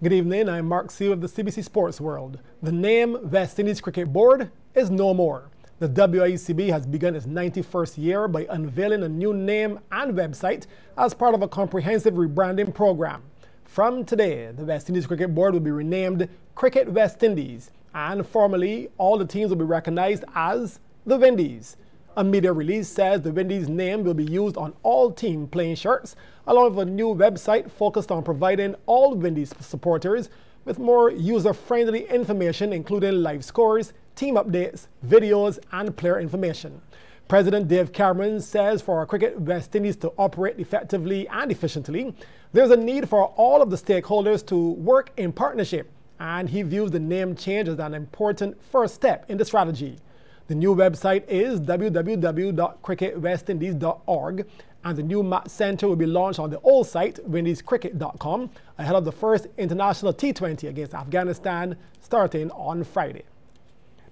Good evening, I'm Mark Seal of the Cbc Sports World. The name West Indies Cricket Board is no more. The WICB has begun its 91st year by unveiling a new name and website as part of a comprehensive rebranding program. From today, the West Indies Cricket Board will be renamed Cricket West Indies, and formally, all the teams will be recognized as the Windies. A media release says the Windies name will be used on all team playing shirts, along with a new website focused on providing all Windies supporters with more user-friendly information, including live scores, team updates, videos, and player information. President Dave Cameron says for Cricket West Indies to operate effectively and efficiently, there's a need for all of the stakeholders to work in partnership, and he views the name change as an important first step in the strategy. The new website is www.cricketwestindies.org, and the new match center will be launched on the old site, windiescricket.com, ahead of the first international T20 against Afghanistan starting on Friday.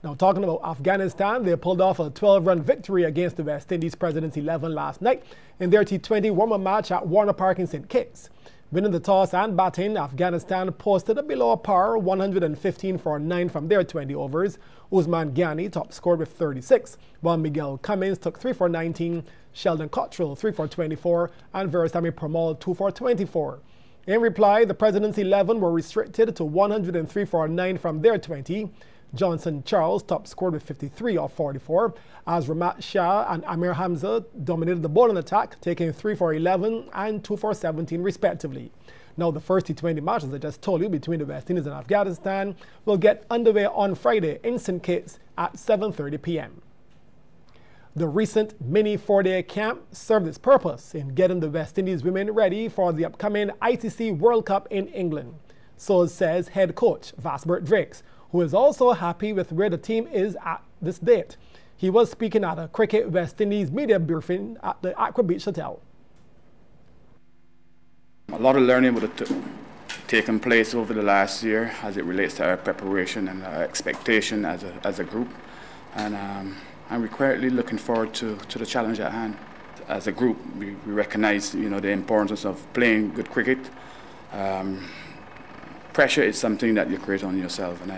Now, talking about Afghanistan, they pulled off a 12-run victory against the West Indies Presidents 11 last night in their T20 warm-up match at Warner Park in St. Kitts. Winning the toss and batting, Afghanistan posted a below par 115 for 9 from their 20 overs. Usman Ghani top scored with 36, while Miguel Cummins took 3 for 19, Sheldon Cottrell 3 for 24, and Veerasamy Permaul 2 for 24. In reply, the Presidents 11 were restricted to 103 for 9 from their 20. Johnson Charles top scored with 53 of 44, as Ramat Shah and Amir Hamza dominated the bowling attack, taking 3 for 11 and 2 for 17 respectively. Now, the first T20 match, as I just told you, between the West Indies and Afghanistan will get underway on Friday in St. Kitts at 7:30 p.m. The recent mini 4-day camp served its purpose in getting the West Indies women ready for the upcoming ICC World Cup in England. So says head coach Vasbert Drakes, who is also happy with where the team is at this date. He was speaking at a Cricket West Indies media briefing at the Aqua Beach Hotel. A lot of learning would have taken place over the last year as it relates to our preparation and our expectation as a group. And we're currently looking forward to the challenge at hand. As a group, we recognize the importance of playing good cricket. Pressure is something that you create on yourself, and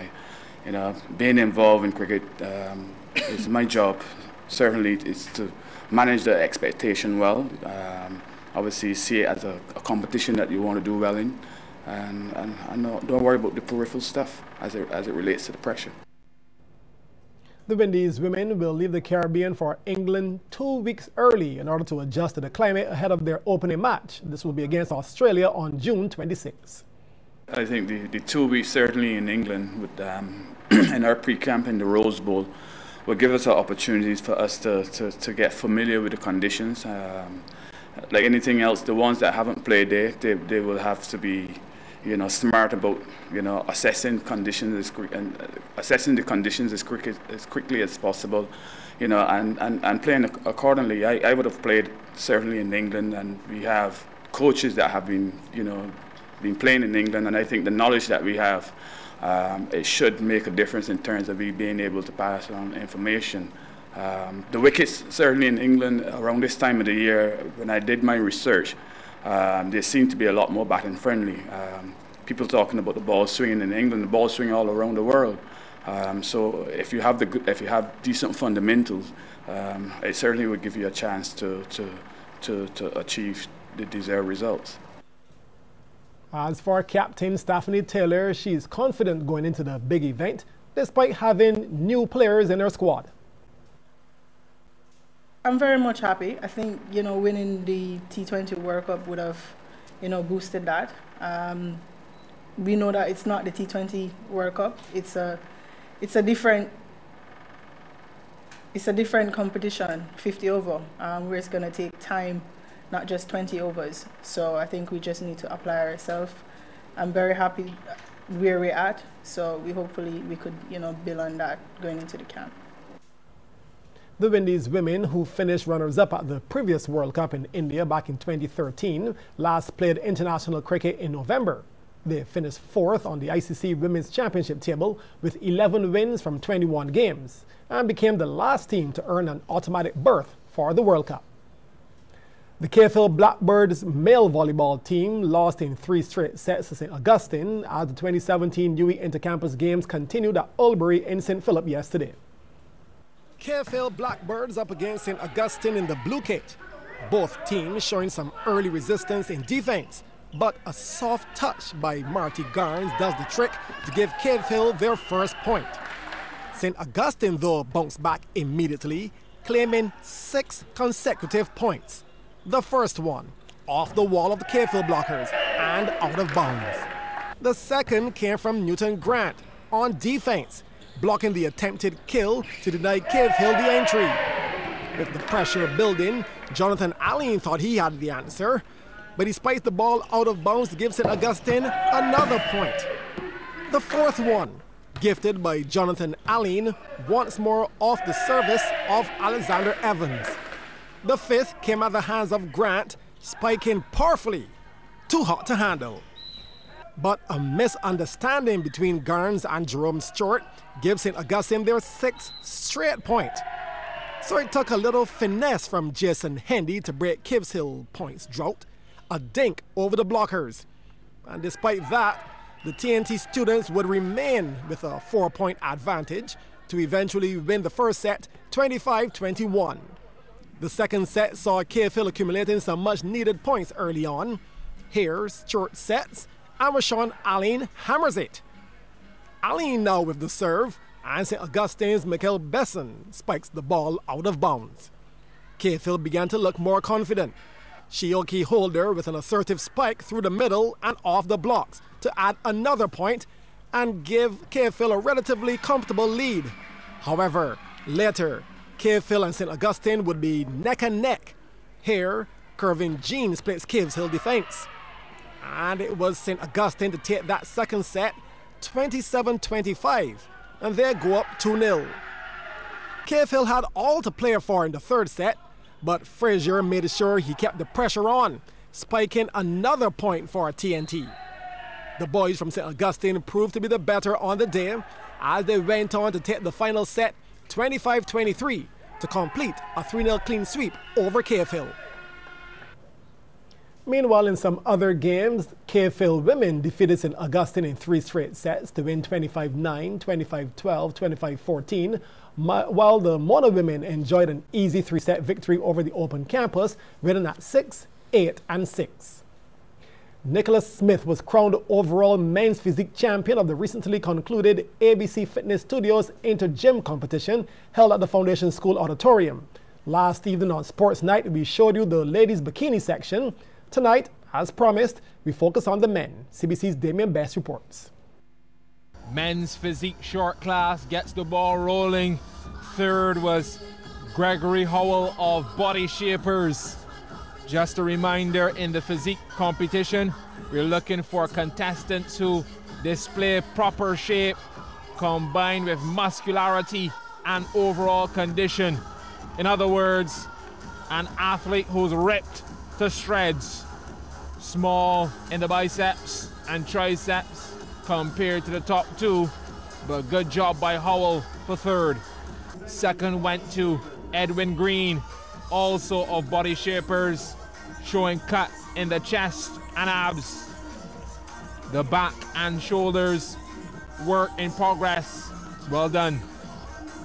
being involved in cricket is my job. Certainly, is to manage the expectation well. Obviously, see it as a competition that you want to do well in, and don't worry about the peripheral stuff as it relates to the pressure. The Windies women will leave the Caribbean for England 2 weeks early in order to adjust to the climate ahead of their opening match. This will be against Australia on June 26. I think the 2 weeks certainly in England with in our pre-camp in the Rose Bowl will give us opportunities for us to get familiar with the conditions. Like anything else, the ones that haven't played there, they will have to be smart about assessing conditions and assessing the conditions as quickly as possible, and playing accordingly. I would have played certainly in England, and we have coaches that have been playing in England, and I think the knowledge that we have, it should make a difference in terms of we being able to pass on information. The wickets, certainly in England, around this time of the year, when I did my research, they seem to be a lot more batting friendly. People talking about the ball swinging in England, the ball swinging all around the world. So if you have decent fundamentals, it certainly would give you a chance to achieve the desired results. As for Captain Stephanie Taylor, she's confident going into the big event, despite having new players in her squad. I'm very much happy. I think, winning the T20 World Cup would have, boosted that. We know that it's not the T20 World Cup. It's a different competition, 50 over, where it's going to take time, not just 20 overs. So I think we just need to apply ourselves. I'm very happy where we're at. So hopefully we could, build on that going into the camp. The Windies women, who finished runners-up at the previous World Cup in India back in 2013, last played international cricket in November. They finished 4th on the ICC Women's Championship table with 11 wins from 21 games and became the last team to earn an automatic berth for the World Cup. The KFL Blackbirds male volleyball team lost in 3 straight sets to St. Augustine as the 2017 UE Intercampus Games continued at Oldbury in St. Philip yesterday. KFL Blackbirds up against St. Augustine in the blue kit. Both teams showing some early resistance in defense, but a soft touch by Marty Garnes does the trick to give KFL their first point. St. Augustine, though, bounced back immediately, claiming 6 consecutive points. The first one, off the wall of the KFL blockers and out of bounds. The second came from Newton Grant on defense, blocking the attempted kill to deny KFL the entry. With the pressure building, Jonathan Allen thought he had the answer, but he spiked the ball out of bounds to give St. Augustine another point. The fourth one, gifted by Jonathan Allen, once more off the service of Alexander Evans. The fifth came at the hands of Grant, spiking powerfully, too hot to handle. But a misunderstanding between Garnes and Jerome Stewart gives St. Augustine their 6th straight point. So it took a little finesse from Jason Hendy to break KFL points drought, a dink over the blockers. And despite that, the TNT students would remain with a 4-point advantage to eventually win the first set 25-21. The second set saw KFL accumulating some much-needed points early on. Here, Stewart sets, and Rashawn Allen hammers it. Allen now with the serve, and St. Augustine's Michael Besson spikes the ball out of bounds. KFL began to look more confident. Shioki Holder with an assertive spike through the middle and off the blocks to add another point and give KFL a relatively comfortable lead. However, later, KFL and St. Augustine would be neck and neck. Here, Kervin Jean splits KFL defense. And it was St. Augustine to take that second set 27-25, and they go up 2-0. KFL had all to play for in the third set, but Frazier made sure he kept the pressure on, spiking another point for TNT. The boys from St. Augustine proved to be the better on the day as they went on to take the final set 25-23 to complete a 3-0 clean sweep over KFL. Meanwhile, in some other games, KFL women defeated St. Augustine in 3 straight sets to win 25-9, 25-12, 25-14, while the Mono women enjoyed an easy 3-set victory over the Open Campus, winning at 6, 8, and 6. Nicholas Smith was crowned overall men's physique champion of the recently concluded ABC Fitness Studios Inter-Gym competition held at the Foundation School Auditorium. Last evening on Sports Night, we showed you the ladies' bikini section. Tonight, as promised, we focus on the men. CBC's Damien Best reports. Men's physique short class gets the ball rolling. Third was Gregory Howell of Body Shapers. Just a reminder, in the physique competition, we're looking for contestants who display proper shape combined with muscularity and overall condition. In other words, an athlete who's ripped to shreds, small in the biceps and triceps compared to the top two, but good job by Howell for third. Second went to Edwin Green, also of Body Shapers, showing cut in the chest and abs. The back and shoulders, work in progress, well done.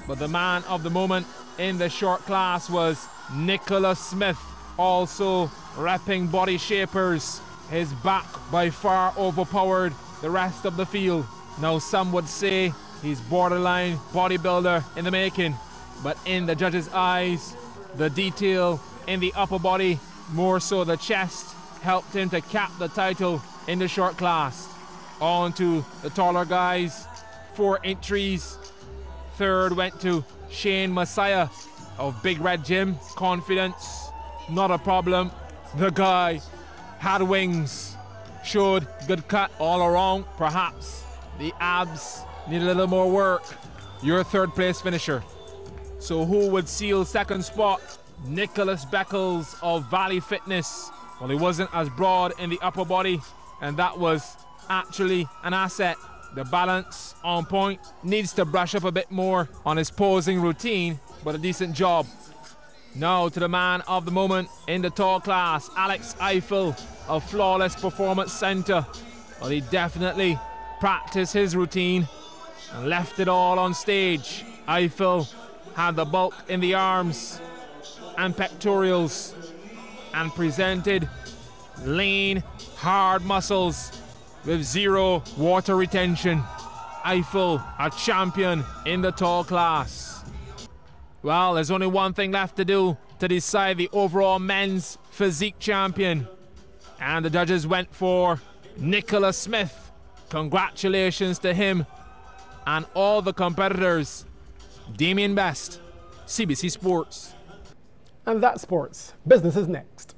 But the man of the moment in the short class was Nicholas Smith, also repping Body Shapers. His back by far overpowered the rest of the field. Now some would say he's borderline bodybuilder in the making, but in the judges' eyes, the detail in the upper body, more so the chest, helped him to cap the title in the short class. On to the taller guys, 4 entries. Third went to Shane Messiah of Big Red Gym. Confidence, not a problem. The guy had wings, showed good cut all around. Perhaps the abs need a little more work. Your third place finisher. So who would seal second spot? Nicholas Beckles of Valley Fitness. Well, he wasn't as broad in the upper body, and that was actually an asset. The balance on point, needs to brush up a bit more on his posing routine, but a decent job. Now to the man of the moment in the tall class, Alex Eiffel of Flawless Performance Center. Well, he definitely practiced his routine and left it all on stage. Eiffel had the bulk in the arms and pectorals and presented lean, hard muscles with zero water retention. Eiffel, a champion in the tall class. Well, there's only one thing left to do to decide the overall men's physique champion. And the judges went for Nicholas Smith. Congratulations to him and all the competitors. Damien Best, CBC Sports. And that's sports. Business is next.